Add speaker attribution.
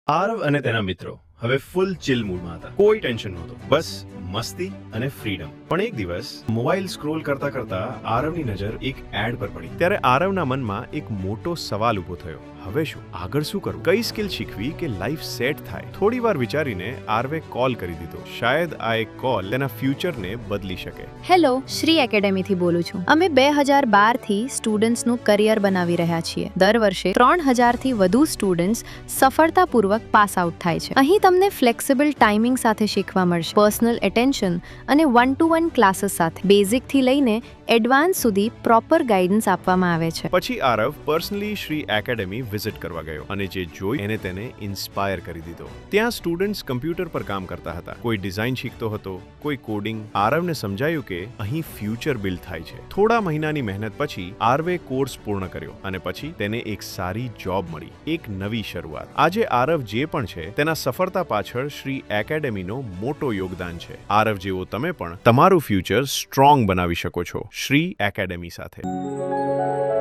Speaker 1: આરવ અને તેના મિત્રો હવે ફૂલ ચિલ મૂડમાં હતા. કોઈ ટેન્શન નહોતું, બસ મસ્તી અને ફ્રીડમ. પણ એક દિવસ મોબાઈલ સ્ક્રોલ કરતા કરતા આરવની નજર એક એડ પર પડી. ત્યારે આરવના મનમાં એક મોટો સવાલ ઊભો થયો. હવે શું આગળ શું કરવું? કઈ સ્કિલ શીખવી કે લાઈફ સેટ થાય? થોડી વાર વિચારીને આરવે કોલ કરી દીધો. શાયદ આ એક કોલ તેના ફ્યુચરને બદલી શકે.
Speaker 2: હેલો, શ્રી એકેડેમીથી બોલું છું. અમે 2012 થી સ્ટુડન્ટ્સનું કરિયર બનાવી રહ્યા છીએ. દર વર્ષે 3000 થી વધુ સ્ટુડન્ટ્સ સફળતાપૂર્વક પાસ આઉટ થાય છે. અહીં તમને ફ્લેક્સિબલ ટાઈમિંગ સાથે શીખવા મળશે, પર્સનલ એટેન્શન અને 1-to-1 ક્લાસીસ સાથે. બેઝિકથી લઈને એડવાન્સ સુધી પ્રોપર ગાઈડન્સ આપવામાં આવે છે.
Speaker 1: પછી Aarav personally Shri academy visit કરવા ગયો અને જે જોઈ એને તેને ઇન્સ્પાયર કરી દીધો. ત્યાં સ્ટુડન્ટ્સ કમ્પ્યુટર પર કામ કરતા હતા, કોઈ ડિઝાઇન શીખતો હતો, કોઈ કોડિંગ. આરવને સમજાયું કે અહીં ફ્યુચર બિલ્ડ થાય છે. થોડા મહિનાની મહેનત પછી આરવે કોર્સ પૂર્ણ કર્યો અને પછી તેને એક સારી જોબ મળી, એક નવી શરૂઆત. આજે આરવ જે પણ છે તેના સફળતા પાછળ શ્રી એકેડેમીનો મોટો યોગદાન છે. આરવ જેવો તમે પણ તમારું ફ્યુચર સ્ટ્રોંગ બનાવી શકો છો શ્રી એકેડેમી સાથે.